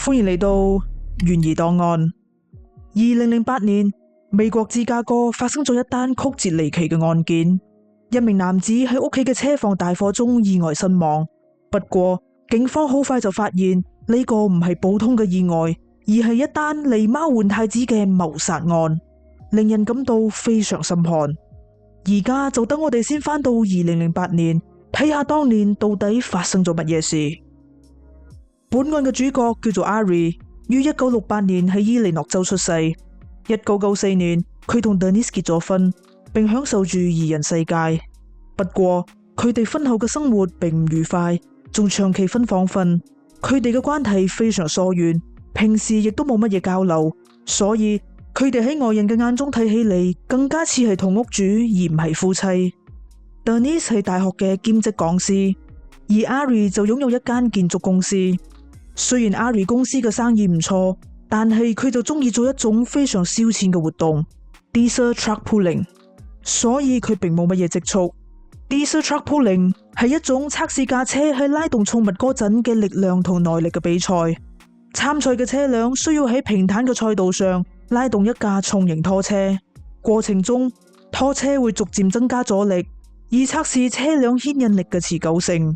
歡迎嚟到懸疑檔案。2008年，美國芝加哥發生咗一單曲折離奇嘅案件，一名男子喺屋企嘅車房大火中意外身亡。不過，警方好快就發現呢個唔係普通嘅意外，而係一單狸貓換太子嘅謀殺案，令人感到非常心寒。而家就等我哋先返到2008年，睇下當年到底發生咗乜嘢事。本案嘅主角叫做 Ari， 於1968年喺伊利諾州出世。1994年，佢同 Denise 結咗婚，並享受住二人世界。不過，佢哋婚後嘅生活並唔愉快，仲長期分房瞓。佢哋嘅關係非常疏遠，平時亦都冇乜嘢交流，所以佢哋喺外人嘅眼中睇起嚟更加似係同屋主，而唔係夫妻。Denise 係大學嘅兼職講師，而 Ari 就擁有一間建築公司。雖然 Ari 公司嘅生意唔錯，但係佢就中意做一種非常燒錢嘅活動 ，Diesel Truck Pulling， 所以佢並冇乜嘢積蓄。Diesel Truck Pulling 係一種測試架車喺拉動重物嗰陣嘅力量同耐力嘅比賽。參賽嘅車輛需要喺平坦嘅賽道上拉動一架重型拖車，過程中拖車會逐漸增加阻力，以測試車輛牽引力嘅持久性。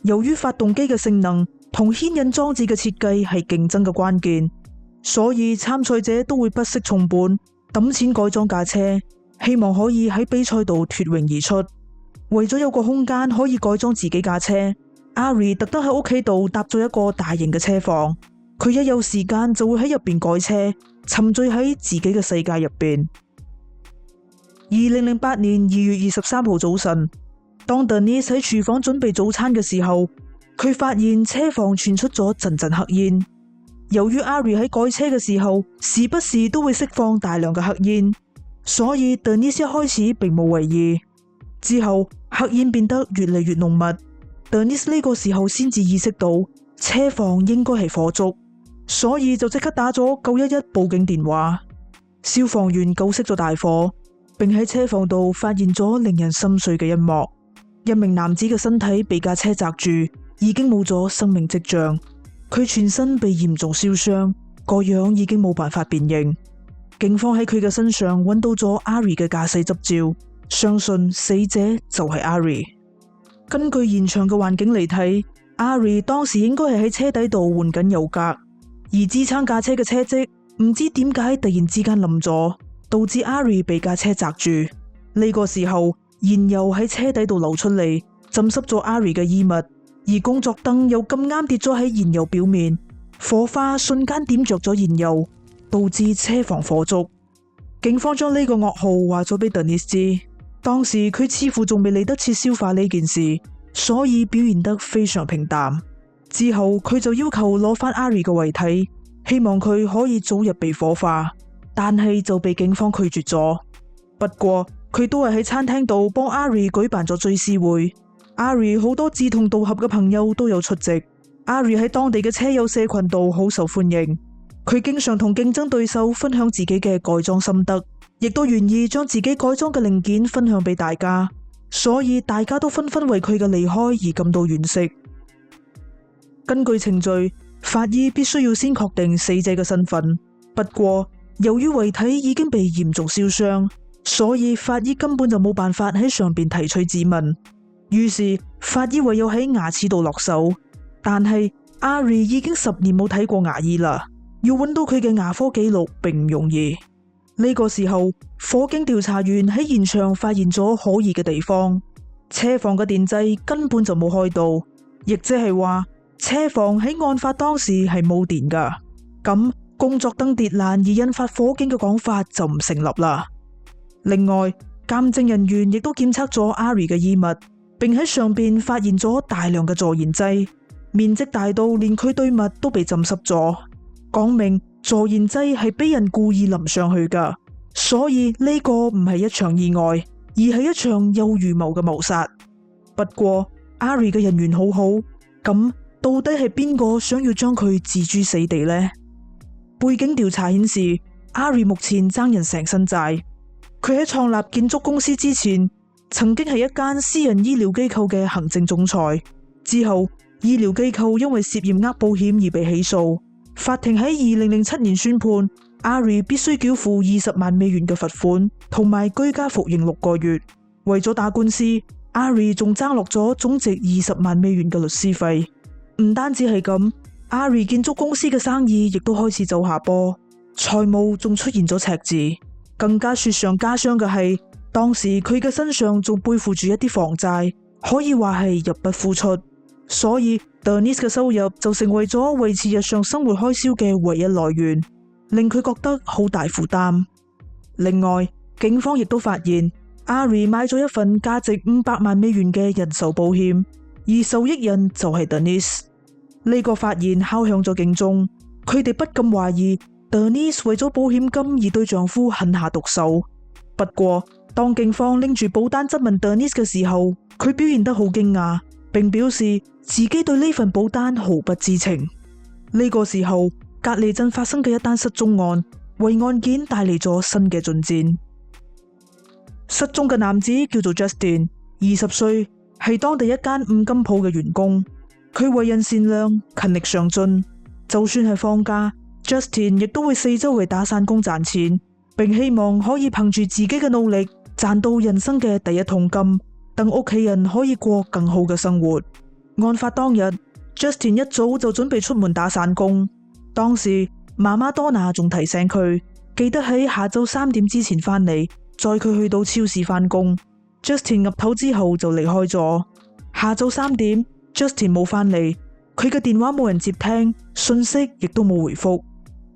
由於發動機嘅性能同牽引裝置嘅設計係競爭嘅關鍵，所以參賽者都會不惜重本抌錢改裝架車，希望可以喺比賽度脫穎而出。為咗有個空間可以改裝自己架車， Ari 特登喺屋企度搭咗一個大型嘅車房。佢一有時間就會喺入邊改車，沉醉喺自己嘅世界入邊。2008年2月23號早晨，當 Denise 喺廚房準備早餐嘅時候，佢發現車房傳出咗陣陣黑煙。由於 Ari 喺改車嘅時候，時不時都會釋放大量嘅黑煙，所以 Denise 一開始並冇為意。之後黑煙變得越嚟越濃密， Denise 呢個時候先至意識到車房應該係火燭，所以就即刻打咗911報警電話。消防員救熄咗大火，並喺車房度發現咗令人心碎嘅一幕：一名男子嘅身體被架車砸住，已經冇咗生命跡象，佢全身被嚴重燒傷，個樣已經冇辦法辨認。警方喺佢嘅身上揾到咗 Ari 嘅駕駛執照，相信死者就係 Ari。根據現場嘅環境嚟睇， Ari 當時應該係喺車底度換緊油格，而支撐架車嘅車積唔知點解突然之間冧咗，導致 Ari 被架車砸住。呢個時候，燃油喺車底度流出嚟，浸濕咗 Ari 嘅衣物。而工作燈又咁啱跌咗喺燃油表面，火花瞬間點着咗燃油，導致車房火燭。警方將呢個噩耗話咗俾 Denise 知，當時佢似乎仲未嚟得切消化呢件事，所以表現得非常平淡。之後佢就要求攞返 Ari 嘅遺體，希望佢可以早日被火化，但係就被警方拒絕咗。不過佢都係喺餐廳度幫 Ari 舉辦咗追思會。Ari 好多志同道合嘅朋友都有出席。Ari 喺當地嘅車友社群度好受歡迎，佢經常同競爭對手分享自己嘅改裝心得，亦都願意將自己改裝嘅零件分享俾大家，所以大家都紛紛為佢嘅離開而感到惋惜。根據程序，法醫必須要先確定死者嘅身份，不過由於遺體已經被嚴重燒傷，所以法醫根本就冇辦法喺上邊提取指紋。於是法醫唯有喺牙齒度落手，但係 Ari 已經10年冇睇過牙醫啦，要揾到佢嘅牙科記錄並唔容易。呢個時候，火警調查員喺現場發現咗可疑嘅地方，車房嘅電掣根本就冇開到，亦即係話車房喺案發當時係冇電噶。咁工作燈跌爛而引發火警嘅講法就唔成立啦。另外，鑑證人員亦都檢測咗 Ari 嘅衣物，並喺上邊發現咗大量嘅助燃劑，面積大到連佢對襪都被浸濕咗，講明助燃劑係俾人故意淋上去噶，所以呢個唔係一場意外，而係一場有預謀嘅謀殺。不過 Ari 嘅人緣好好，咁到底係邊個想要將佢置諸死地呢？背景調查顯示 Ari 目前爭人成身債，佢喺創立建築公司之前，曾經係一間私人醫療機構嘅行政總裁，之後醫療機構因為涉嫌呃保險而被起訴，法庭喺2007年宣判，Ari 必須繳付20萬美元嘅罰款，同埋居家服刑6個月。為咗打官司，Ari 仲爭落咗總值20萬美元嘅律師費。唔單止係咁，Ari 建築公司嘅生意亦都開始走下坡，財務仲出現咗赤字。更加雪上加霜嘅係，當時佢嘅身上仲背負住一啲房債，可以話係入不敷出。所以 Denise 嘅收入就成為咗維持日常生活開銷嘅唯一來源，令佢覺得好大負擔。另外，警方亦都發現 Ari 買咗一份價值500萬美元嘅人壽保險，而受益人就係 Denise。呢個發現敲響咗警鐘，佢哋不禁懷疑 Denise 為咗保險金而對丈夫狠下毒手。不過，當警方拎住保單質問 Denise 嘅時候，佢表現得好驚訝，並表示自己對呢份保單毫不知情。呢個時候，隔離鎮發生嘅一單失蹤案，為案件帶嚟咗新嘅進展。失蹤嘅男子叫做 Justin， 20歲，係當地一間五金鋪嘅員工。佢為人善良，勤力上進，就算係放假， Justin 亦都會四周圍打散工賺錢，並希望可以憑住自己嘅努力賺到人生嘅第一桶金，等屋企人可以過更好嘅生活。案發當日， Justin 一早就準備出門打散工。當時媽媽多娜仲提醒佢，記得喺下晝3點之前返嚟，載佢去到超市返工。Justin 岌頭之後就離開咗。下晝3點，Justin 冇返嚟，佢嘅電話冇人接聽，訊息亦都冇回覆。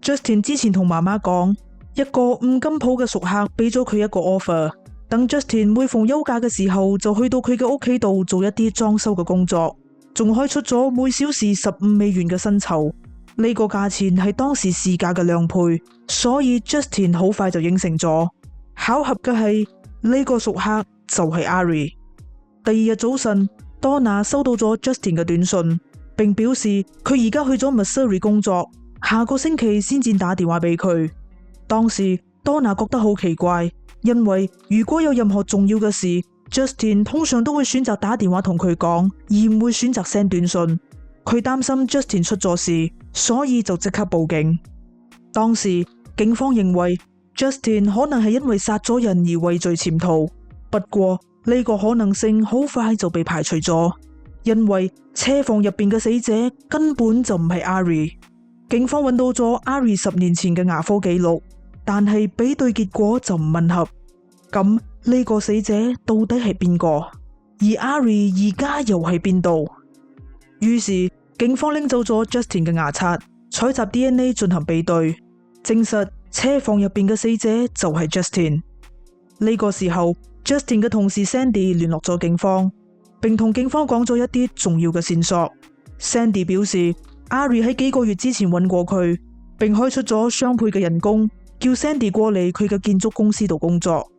Justin 之前同媽媽講，一個五金鋪嘅熟客俾咗佢一個 offer， 等 Justin 每逢休假嘅時候就去到佢嘅屋企度做一啲裝修嘅工作，仲開出咗每小時15美元嘅薪酬。呢個價錢係當時市價嘅2倍，所以 Justin 好快就應承咗。巧合嘅係，呢個熟客就係 Ari。第二日早晨，Donna 收到咗 Justin 嘅短信，並表示佢而家去咗 Missouri 工作，下個星期先至打電話俾佢。當時 Donna 覺得好奇怪，因為如果有任何重要嘅事， Justin 通常都會選擇打電話同佢講，而唔會選擇 send 短信。佢擔心 Justin 出咗事，所以就即刻報警。當時警方認為 Justin 可能係因為殺咗人而畏罪潛逃，不過呢個可能性好快就被排除咗，因為車房入邊嘅死者根本就唔係 Ari。警方揾到咗 Ari 10年前嘅牙科記錄，但係比對結果就唔吻合。咁呢個死者到底係邊個？而 Ari 而家又喺邊度？於是警方拎走咗 Justin 嘅牙刷，採集 DNA 進行比對，證實車房入邊嘅死者就係 Justin。呢個時候 Justin 嘅同事 Sandy 聯絡咗警方，並同警方講咗一啲重要嘅線索。Sandy 表示 Ari 喺幾個月之前揾過佢，並開出咗雙倍嘅人工，叫 Sandy 過嚟佢嘅建築公司度工作。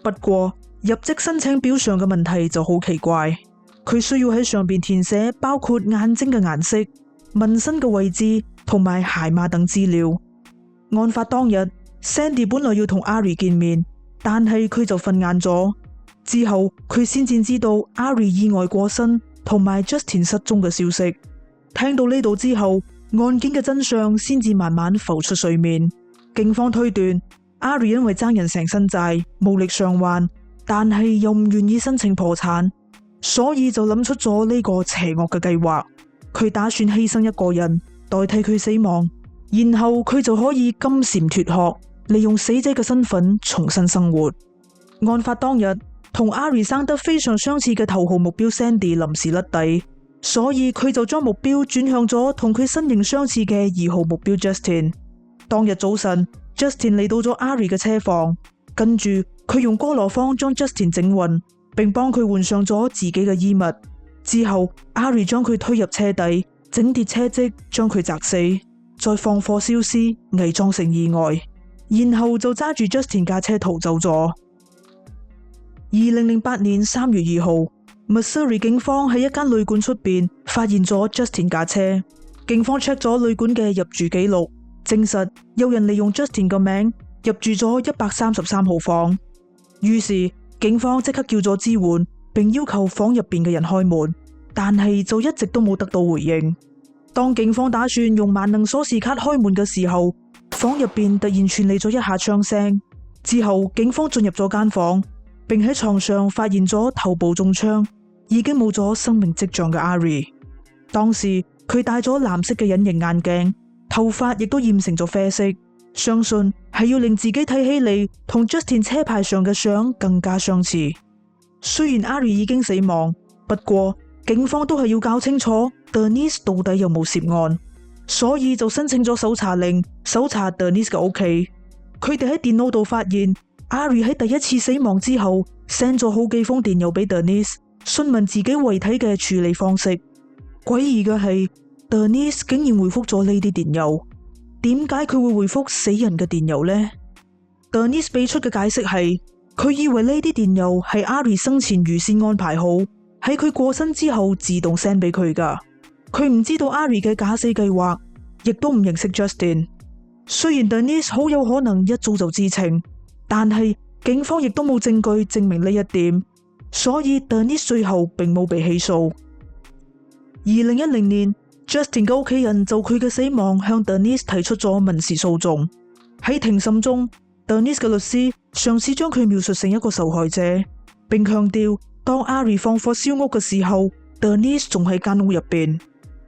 不過入職申請表上嘅問題就好奇怪，佢需要喺上邊填寫包括眼睛嘅顏色、紋身嘅位置同埋鞋碼等資料。案發當日 Sandy 本來要同 Ari 見面，但係佢就瞓晏咗。之後佢先至知道 Ari 意外過身同埋 Justin 失蹤嘅消息。聽到呢度之後，案件嘅真相先至慢慢浮出水面。警方推斷 Ari 因為爭人成身債，無力償還，但係又唔願意申請破產，所以就諗出咗呢個邪惡嘅計劃。佢打算犧牲一個人代替佢死亡，然後佢就可以金蟬脫殼，利用死者嘅身份重新生活。案發當日，同 Ari 生得非常相似嘅頭號目標 Sandy 臨時甩底，所以佢就將目標轉向咗同佢身形相似嘅2號目標 Justin。當日早晨 Justin 嚟到咗 Ari 嘅車房，跟住佢用哥羅芳將 Justin 整暈，並幫佢換上咗自己嘅衣物。之後 Ari 將佢推入車底，整跌車迹，將佢砸死，再放火燒屍，偽裝成意外，然後就揸住 Justin 架車逃走咗。2008年3月2號 Missouri 警方喺一間旅館出邊發現咗 Justin 架車。警方 check 咗旅館嘅入住記錄，證實有人利用 Justin 個名入住咗133號房。於是警方即刻叫咗支援，並要求房入邊嘅人開門，但係就一直都冇得到回應。當警方打算用萬能鎖匙卡開門嘅時候，房入邊突然傳嚟咗一下槍聲。之後警方進入咗間房，並喺床上發現咗頭部中槍、已經冇咗生命跡象嘅 Ari。當時佢戴咗藍色嘅隱形眼鏡，頭髮亦都染成咗啡色，相信係要令自己睇起嚟同 Justin 車牌上嘅相更加相似。雖然 Ari 已經死亡，不過警方都係要搞清楚 Denise 到底有冇涉案，所以就申請咗搜查令，搜查 Denise 嘅屋企。佢哋喺電腦度發現 Ari 喺第一次死亡之後 send 咗好幾封電郵俾 Denise， 詢問自己遺體嘅處理方式。詭異嘅係 Denise 竟然回覆咗呢啲電郵。點解佢會回覆死人嘅電郵呢？ Denise 俾出嘅解釋係，佢以為呢啲電郵係 Ari 生前預先安排好，喺佢過身之後自動 send 俾佢噶。佢唔知道 Ari 嘅假死計劃，亦都唔認識 Justin。雖然 Denise 好有可能一早就知情，但係警方亦都冇證據證明呢一點，所以 Denise 最後並冇被起訴。2010年 Justin 嘅屋企人就佢嘅死亡向 Denise 提出咗民事訴訟。喺庭審中， Denise 嘅律師嘗試將佢描述成一個受害者，並強調當 Ari 放火燒屋嘅時候 Denise 仲喺間屋入邊。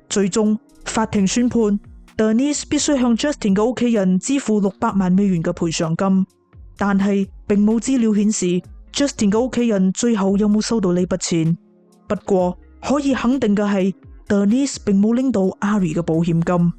最終法庭宣判Denise 必須向 Justin 嘅屋企人支付600萬美元嘅賠償金，但係並冇資料顯示 Justin 嘅屋企人最後有冇收到呢筆錢。不過可以肯定嘅係 Denise 並冇拎到 Ari 嘅保險金。